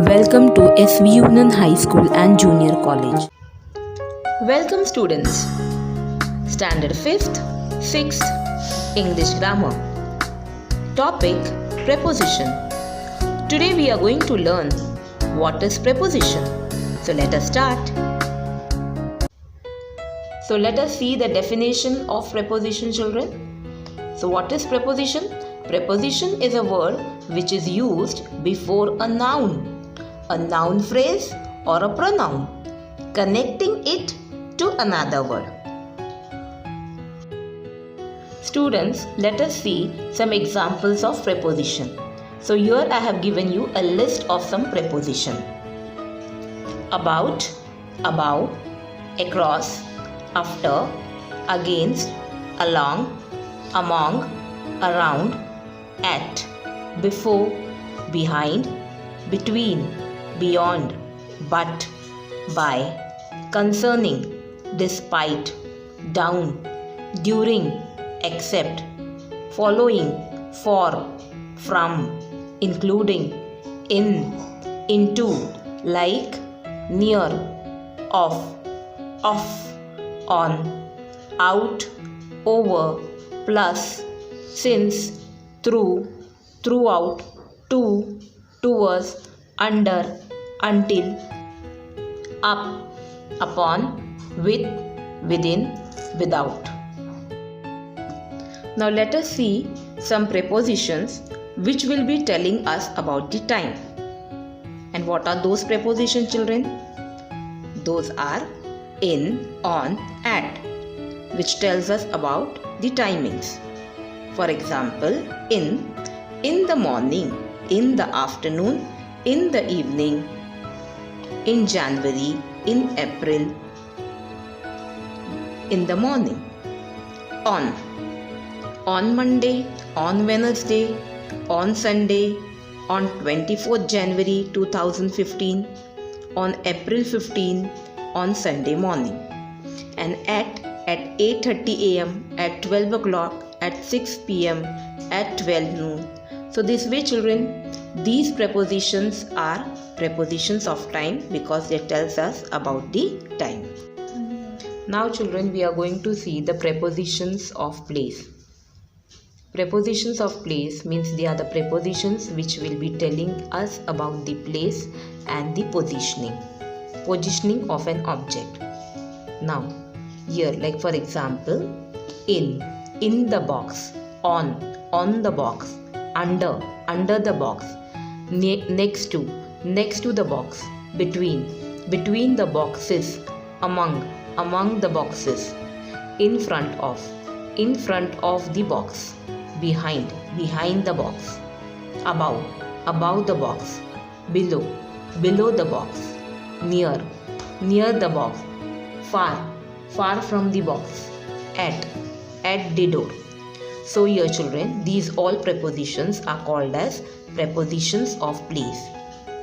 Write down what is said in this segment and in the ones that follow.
Welcome to SV Union High School and Junior College. Welcome students. Standard 5th, 6th, English Grammar. Topic Preposition. Today we are going to learn what is preposition. So let us start. So let us see the definition of preposition, children. So what is preposition? Preposition is a word which is used before a noun phrase or a pronoun, connecting it to another word. Students, let us see some examples of preposition. So here I have given you a list of some preposition. About, above, across, after, against, along, among, around, at, before, behind, between, beyond, but, by, concerning, despite, down, during, except, following, for, from, including, in, into, like, near, of, on, out, over, plus, since, through, throughout, to, towards, under, until, up, upon, with, within, without. Now let us see some prepositions which will be telling us about the time. And what are those prepositions, children? Those are in, on, at, which tells us about the timings. For example, in the morning, in the afternoon, in the evening, in January, in April, in the morning. On Monday, on Wednesday, on Sunday, on 24th January 2015, on April 15, on Sunday morning. And at 8:30 a.m., at 12 o'clock, at 6 p.m., at 12 noon. So this way, children, these prepositions are prepositions of time because they tells us about the time. Now children, we are going to see the prepositions of place. Prepositions of place means they are the prepositions which will be telling us about the place and the positioning of an object. Now here, like for example, in the box, on the box, under the box, next to the box, between the boxes, among the boxes, in front of the box, behind the box, above the box, below the box, near the box, far from the box, at the door. So here, children, these all prepositions are called as prepositions of place.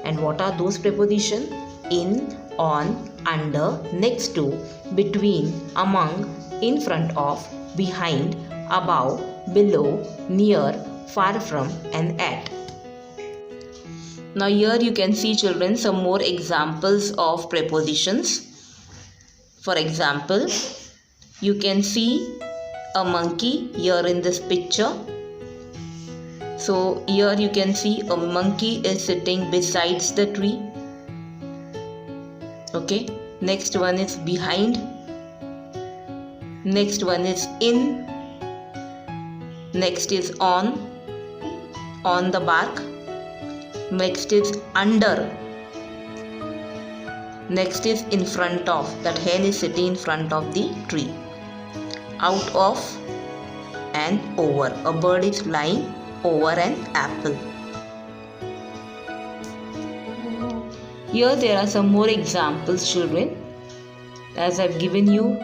And what are those prepositions? In, on, under, next to, between, among, in front of, behind, above, below, near, far from, and at. Now here you can see, children, some more examples of prepositions. For example, you can see a monkey here in this picture. So here you can see a monkey is sitting besides the tree. Okay, next one is behind. Next one is in. Next is on the bark. Next is under. Next is in front of. That hen is sitting in front of the tree. Out of and over. A bird is flying over an apple. Here there are some more examples, children. As I've given you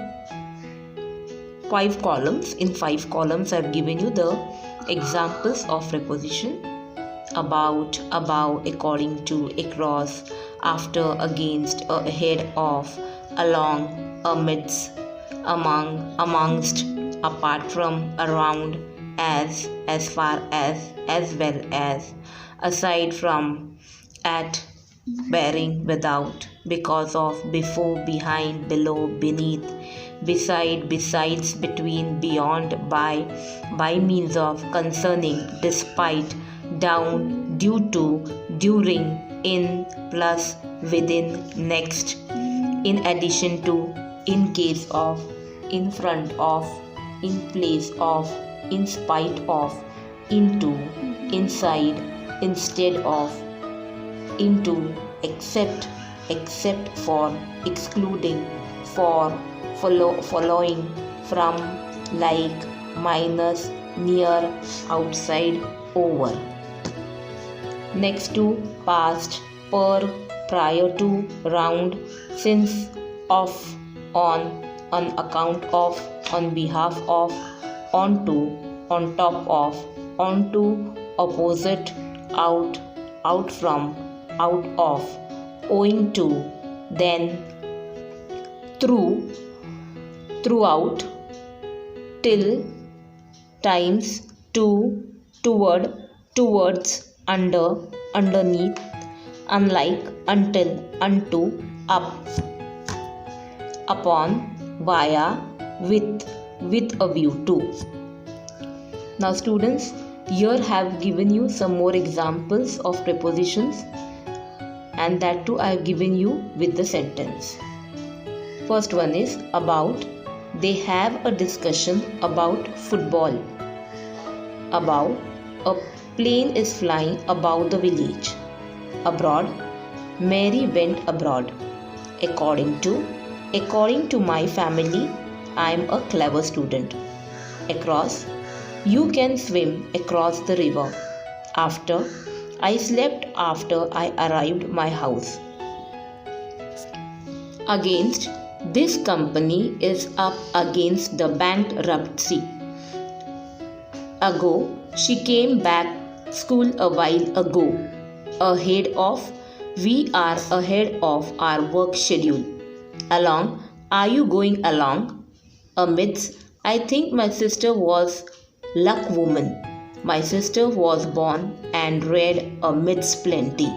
5 columns. In 5 columns I've given you the examples of preposition. About, above, according to, across, after, against, ahead of, along, amidst, among, amongst, apart from, around, as far as well as, aside from, at, bearing, without, because of, before, behind, below, beneath, beside, besides, between, beyond, by means of, concerning, despite, down, due to, during, in, plus, within, next, in addition to, in case of, in front of, in place of, in spite of, into, inside, instead of, into, except, except for, excluding, for, following, from, like, minus, near, outside, over. Next to, past, per, prior to, round, since, of, on account of, on behalf of, onto, on top of, onto, opposite, out, out from, out of, owing to, then, through, throughout, till, times, to, toward, towards, under, underneath, unlike, until, unto, up, upon, via, with a view to. Now students, here have given you some more examples of prepositions, and that too I have given you with the sentence. First one is about. They have a discussion about football. About, a plane is flying above the village. Abroad, Mary went abroad. According to my family, I am a clever student. Across, you can swim across the river. After, I slept after I arrived my house. Against, this company is up against the bankruptcy. Ago, she came back school a while ago. Ahead of, we are ahead of our work schedule. Along, are you going along? Amidst, I think my sister was luck woman. My sister was born and reared amidst plenty.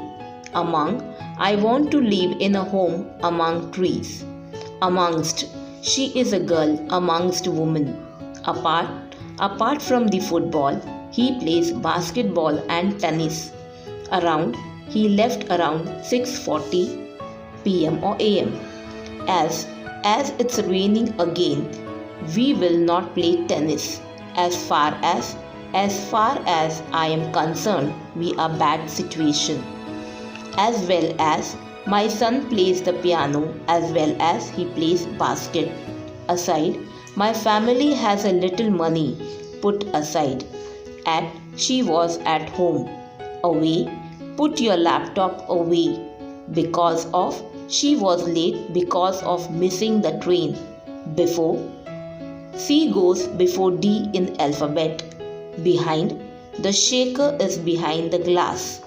Among, I want to live in a home among trees. Amongst, she is a girl amongst women. Apart from the football, he plays basketball and tennis. Around, he left around 6:40 p.m. or a.m. As it's raining again, we will not play tennis. As far as I am concerned, we are bad situation. As well as my son plays the piano as well as he plays basket. Aside, my family has a little money put aside. She was at home. Away, put your laptop away. Because of, she was late because of missing the train. Before, C goes before D in alphabet. Behind, the shaker is behind the glass.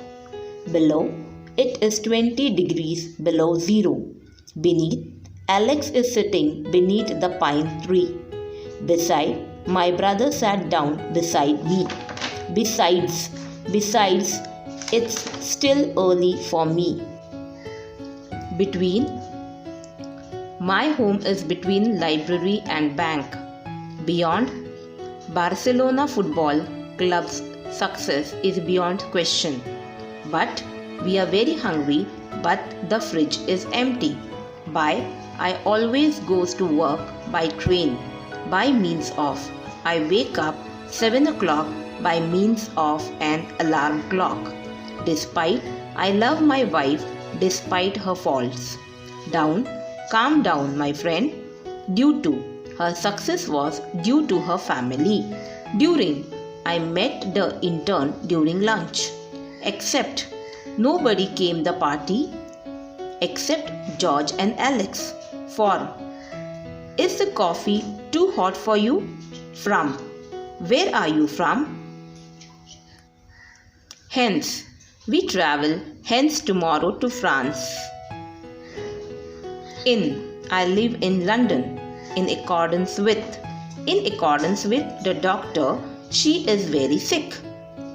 Below, it is 20 degrees below zero. Beneath, Alex is sitting beneath the pine tree. Beside, my brother sat down beside me. Besides, it's still early for me. Between, my home is between library and bank. Beyond, Barcelona Football Club's success is beyond question. But we are very hungry, but the fridge is empty. By, I always goes to work by train. By means of, I wake up 7 o'clock by means of an alarm clock. Despite, I love my wife despite her faults. Down, calm down, my friend. Due to, her success was due to her family. During, I met the intern during lunch. Except, nobody came the party except George and Alex. For, is the coffee too hot for you? From, where are you from? Hence, we travel hence tomorrow to France. In, I live in London. In accordance with the doctor, she is very sick.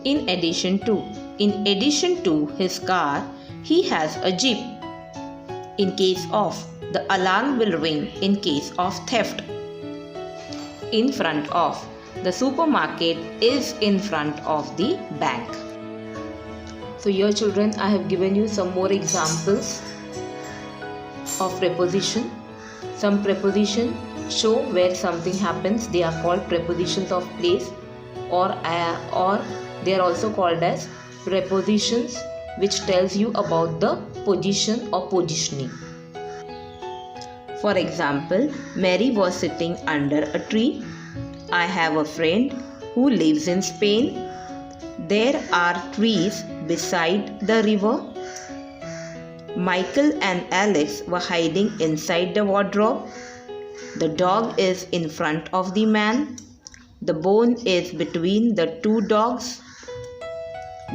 In addition to his car, He has a jeep. In case of, the alarm will ring in case of theft. In front of, the supermarket is in front of the bank. So here children, I have given you some more examples of preposition. Some preposition show where something happens. They are called prepositions of place, or they are also called as prepositions which tells you about the position or positioning. For example, Mary was sitting under a tree. I have a friend who lives in Spain. There are trees beside the river. Michael and Alex were hiding inside the wardrobe. The dog is in front of the man. The bone is between the two dogs.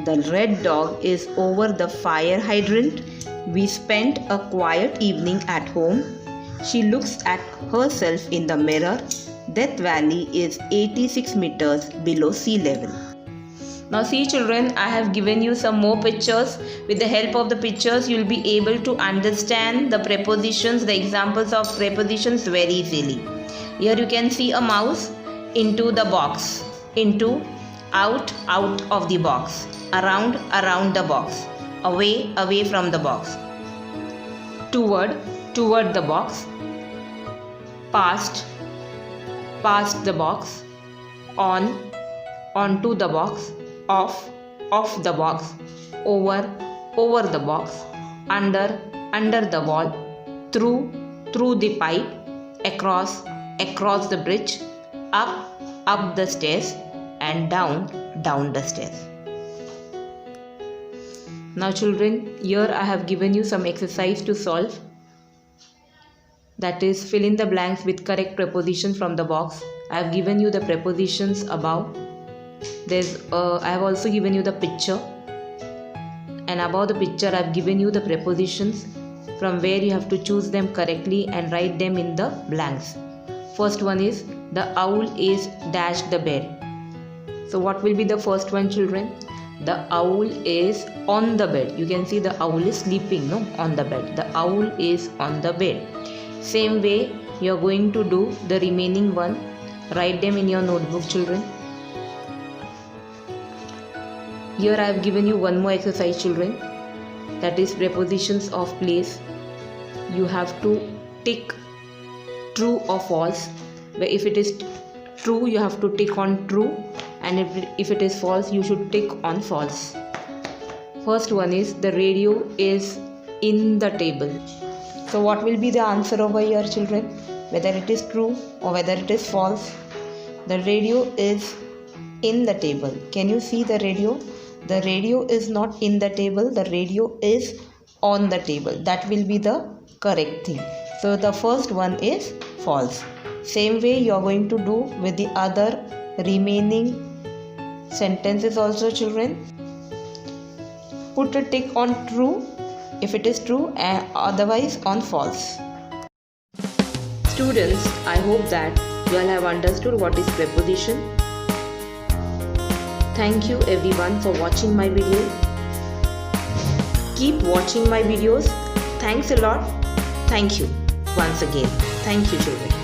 The red dog is over the fire hydrant. We spent a quiet evening at home. She looks at herself in the mirror. Death Valley is 86 meters below sea level. Now see children, I have given you some more pictures. With the help of the pictures, you will be able to understand the prepositions, the examples of prepositions very easily. Here you can see a mouse, into the box, into, out of the box, around the box, away from the box, toward the box, past the box, onto the box, off the box, over the box, under the wall, through the pipe, across the bridge, up the stairs, and down the stairs. Now children, here I have given you some exercise to solve. That is, fill in the blanks with correct prepositions from the box. I have given you the prepositions above. I have also given you the picture, and above the picture I have given you the prepositions from where you have to choose them correctly and write them in the blanks. First one is, the owl is dash the bed. So what will be the first one children? The owl is on the bed. You can see the owl is sleeping on the bed. The owl is on the bed. Same way you are going to do the remaining one. Write them in your notebook children. Here I have given you one more exercise children, that is prepositions of place. You have to tick true or false, where if it is true you have to tick on true, and if it is false you should tick on false. First one is, the radio is in the table. So what will be the answer over here children? Whether it is true or whether it is false. The radio is in the table. Can you see the radio? The radio is not in the table. The radio is on the table. That will be the correct thing. So the first one is false. Same way you are going to do with the other remaining sentences also children. Put a tick on true if it is true, and otherwise on false. Students, I hope that you all have understood what is preposition. Thank you everyone for watching my video. Keep watching my videos. Thanks a lot. Thank you once again. Thank you children.